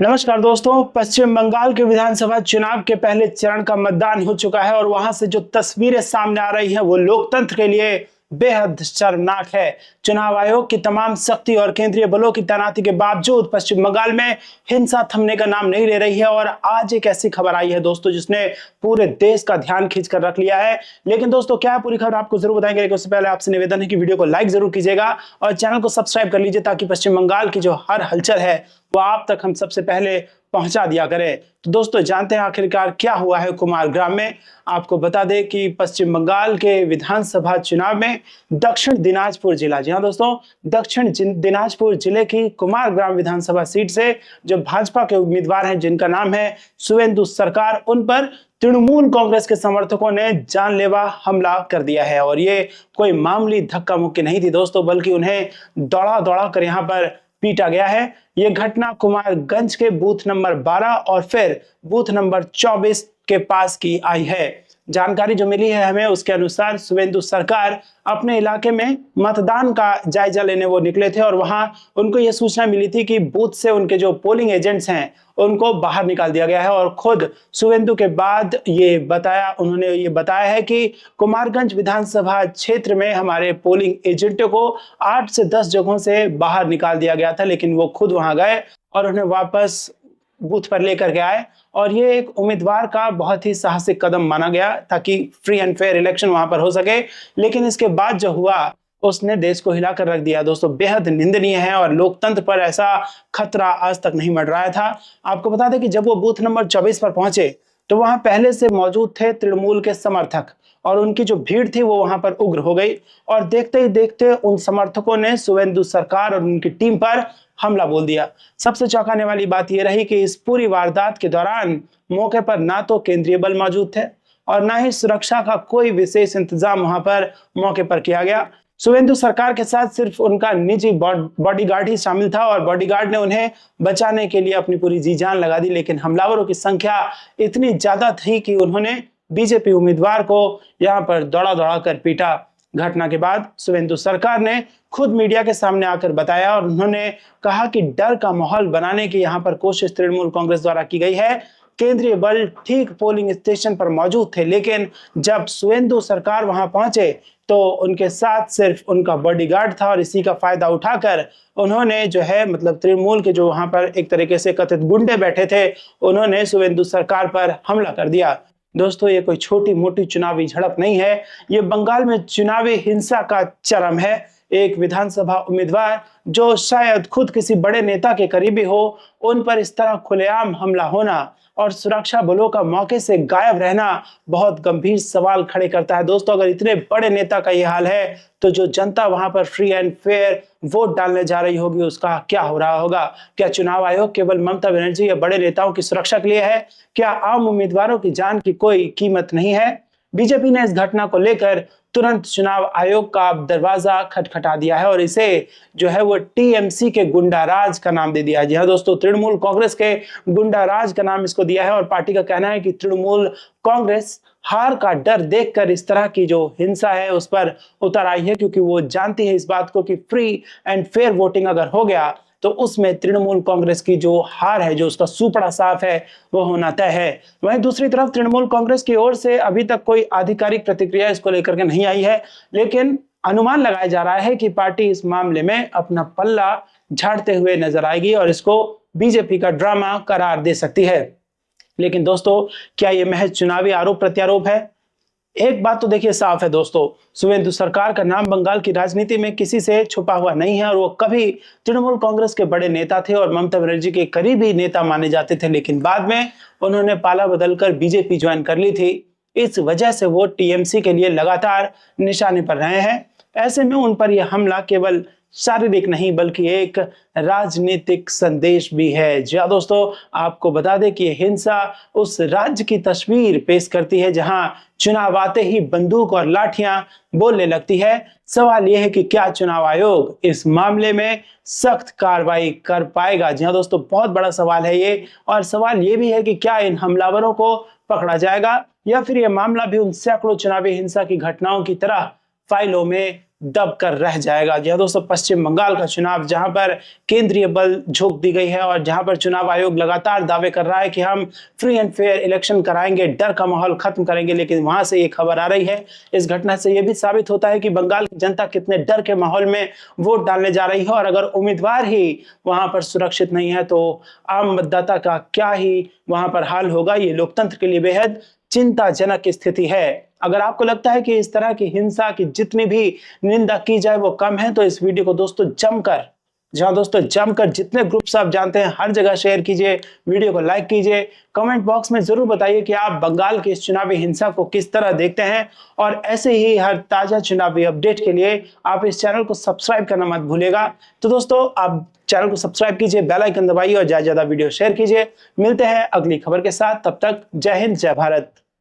नमस्कार दोस्तों। पश्चिम बंगाल के विधानसभा चुनाव के पहले चरण का मतदान हो चुका है और वहां से जो तस्वीरें सामने आ रही हैं वो लोकतंत्र के लिए बेहद शर्मनाक है। चुनाव आयोग की तमाम सख्ती और केंद्रीय बलों की तैनाती के बावजूद पश्चिम बंगाल में हिंसा थमने का नाम नहीं ले रही है और आज एक ऐसी खबर आई है दोस्तों जिसने पूरे देश का ध्यान खींच कर रख लिया है। लेकिन दोस्तों क्या है पूरी खबर आपको जरूर बताएंगे, लेकिन उससे पहले आपसे निवेदन है कि वीडियो को लाइक जरूर कीजिएगा और चैनल को सब्सक्राइब कर लीजिए ताकि पश्चिम बंगाल की जो हर हलचल है वो आप तक हम सबसे पहले पहुंचा दिया करें। तो दोस्तों जानते हैं आखिरकार क्या हुआ है कुमारग्राम में। आपको बता दें कि पश्चिम बंगाल के विधानसभा चुनाव में दक्षिण दिनाजपुर जिला, जी हाँ दोस्तों, दक्षिण दिनाजपुर जिले की कुमारग्राम विधानसभा सीट से जो भाजपा के उम्मीदवार हैं जिनका नाम है शुवेंदु सरकार, उन पर तृणमूल कांग्रेस के समर्थकों ने जानलेवा हमला कर दिया है। और ये कोई मामूली धक्का मुक्की नहीं थी दोस्तों, बल्कि उन्हें दौड़ा दौड़ा कर यहाँ पर पीटा गया है। यह घटना कुमारगंज के बूथ नंबर 12 और फिर बूथ नंबर 24 के पास की आई है। जानकारी जो मिली है हमें उसके अनुसार शुवेंदु सरकार अपने इलाके में मतदान का जायजा लेने वो निकले थे और वहां उनको ये सूचना मिली थी कि बूथ से उनके जो पोलिंग एजेंट्स हैं उनको बाहर निकाल दिया गया है। और खुद शुवेंदु के बाद उन्होंने ये बताया है कि कुमारगंज विधानसभा क्षेत्र में हमारे पोलिंग एजेंटों को 8 से 10 जगहों से बाहर निकाल दिया गया था, लेकिन वो खुद वहां गए और उन्हें वापस बूथ पर लेकर के आए। और ये एक उम्मीदवार का बहुत ही साहसिक कदम माना गया ताकि फ्री एंड फेयर इलेक्शन वहां पर हो सके। लेकिन इसके बाद जो हुआ उसने देश को हिलाकर रख दिया दोस्तों, बेहद निंदनीय है और लोकतंत्र पर ऐसा खतरा आज तक नहीं मंडराया था। आपको बता दें कि जब वो बूथ नंबर 24 पर पहुंचे तो वहां पहले से मौजूद थे तृणमूल के समर्थक और उनकी जो भीड़ थी वो वहां पर उग्र हो गई और देखते ही देखते उन समर्थकों ने शुवेंदु सरकार और उनकी टीम पर हमला बोल दिया। सबसे चौंकाने वाली बात यह रही कि इस पूरी वारदात के दौरान मौके पर ना तो केंद्रीय बल मौजूद थे और ना ही सुरक्षा का कोई विशेष इंतजाम वहां पर मौके पर किया गया। शुवेंदु सरकार के साथ सिर्फ उनका निजी बॉडीगार्ड ही शामिल था और बॉडीगार्ड ने उन्हें बचाने के लिए अपनी पूरी जी जान लगा दी, लेकिन हमलावरों की संख्या इतनी ज्यादा थी कि उन्होंने बीजेपी उम्मीदवार को यहां पर दौड़ा दौड़ा कर पीटा। घटना के बाद शुवेंदु सरकार ने खुद मीडिया के सामने आकर बताया और उन्होंने कहा कि डर का माहौल बनाने की यहां पर कोशिश तृणमूल कांग्रेस द्वारा की गई है। केंद्रीय बल ठीक पोलिंग स्टेशन पर मौजूद थे, लेकिन जब शुवेंदु सरकार वहां पहुंचे तो उनके साथ सिर्फ उनका बॉडीगार्ड था और इसी का फायदा उठाकर उन्होंने जो है मतलब तृणमूल के जो वहां पर एक तरीके से कथित गुंडे बैठे थे उन्होंने शुवेंदु सरकार पर हमला कर दिया। दोस्तों ये कोई छोटी मोटी चुनावी झड़प नहीं है, ये बंगाल में चुनावी हिंसा का चरम है। एक विधानसभा उम्मीदवार जो शायद खुद किसी बड़े नेता के करीबी हो, उन पर इस तरह खुलेआम हमला होना और सुरक्षा बलों का मौके से गायब रहना बहुत गंभीर सवाल खड़े करता है। दोस्तों अगर इतने बड़े नेता का ये हाल है तो जो जनता वहां पर फ्री एंड फेयर वोट डालने जा रही होगी उसका क्या हो रहा होगा। क्या चुनाव आयोग केवल ममता बनर्जी या बड़े नेताओं की सुरक्षा के लिए है? क्या आम उम्मीदवारों की जान की कोई कीमत नहीं है? बीजेपी ने इस घटना को लेकर तुरंत चुनाव आयोग का दरवाजा खटखटा दिया है और इसे जो है वो टीएमसी के गुंडाराज का नाम दे दिया है। जी हाँ दोस्तों, तृणमूल कांग्रेस के गुंडाराज का नाम इसको दिया है और पार्टी का कहना है कि तृणमूल कांग्रेस हार का डर देखकर इस तरह की जो हिंसा है उस पर उतर आई है, क्योंकि वो जानती है इस बात को कि फ्री एंड फेयर वोटिंग अगर हो गया तो उसमें तृणमूल कांग्रेस की जो हार है, जो उसका सुपड़ा साफ है, वो होना तय है। वहीं दूसरी तरफ तृणमूल कांग्रेस की ओर से अभी तक कोई आधिकारिक प्रतिक्रिया इसको लेकर के नहीं आई है, लेकिन अनुमान लगाया जा रहा है कि पार्टी इस मामले में अपना पल्ला झाड़ते हुए नजर आएगी और इसको बीजेपी का ड्रामा करार दे सकती है। लेकिन दोस्तों क्या ये महज चुनावी आरोप प्रत्यारोप है? एक बात तो देखिए साफ है दोस्तों, शुवेंदु सरकार का नाम बंगाल की राजनीति में किसी से छुपा हुआ नहीं है और वो कभी तृणमूल कांग्रेस के बड़े नेता थे और ममता बनर्जी के करीबी नेता माने जाते थे, लेकिन बाद में उन्होंने पाला बदलकर बीजेपी ज्वाइन कर ली थी। इस वजह से वो टीएमसी के लिए लगातार निशाने पर रहे हैं। ऐसे में उन पर यह हमला केवल शारीरिक नहीं बल्कि एक राजनीतिक संदेश भी है। जी दोस्तों, आपको बता दें कि हिंसा उस राज्य की तस्वीर पेश करती है जहां चुनाव आते ही बंदूक और लाठियां बोलने लगती है। सवाल यह है कि क्या चुनाव आयोग इस मामले में सख्त कार्रवाई कर पाएगा? जी हाँ दोस्तों, बहुत बड़ा सवाल है ये। और सवाल ये भी है कि क्या इन हमलावरों को पकड़ा जाएगा या फिर यह मामला भी उन सैकड़ों चुनावी हिंसा की घटनाओं की तरह फाइलों में दब कर रह जाएगा। जी हाँ दोस्तों, पश्चिम बंगाल का चुनाव जहां पर केंद्रीय बल झोंक दी गई है और जहां पर चुनाव आयोग लगातार दावे कर रहा है कि हम फ्री एंड फेयर इलेक्शन कराएंगे, डर का माहौल खत्म करेंगे, लेकिन वहां से ये खबर आ रही है। इस घटना से यह भी साबित होता है कि बंगाल की जनता कितने डर के माहौल में वोट डालने जा रही है और अगर उम्मीदवार ही वहां पर सुरक्षित नहीं है तो आम मतदाता का क्या ही वहां पर हाल होगा। ये लोकतंत्र के लिए बेहद चिंताजनक स्थिति है। अगर आपको लगता है कि इस तरह की हिंसा की जितनी भी निंदा की जाए वो कम है तो इस वीडियो को दोस्तों जमकर जितने ग्रुप्स आप जानते हैं हर जगह शेयर कीजिए, वीडियो को लाइक कीजिए, कमेंट बॉक्स में जरूर बताइए कि आप बंगाल की इस चुनावी हिंसा को किस तरह देखते हैं और ऐसे ही हर ताजा चुनावी अपडेट के लिए आप इस चैनल को सब्सक्राइब करना मत भूलिएगा। तो दोस्तों आप चैनल को सब्सक्राइब कीजिए, बेल आइकन दबाइए और ज्यादा वीडियो शेयर कीजिए। मिलते हैं अगली खबर के साथ, तब तक जय हिंद जय भारत।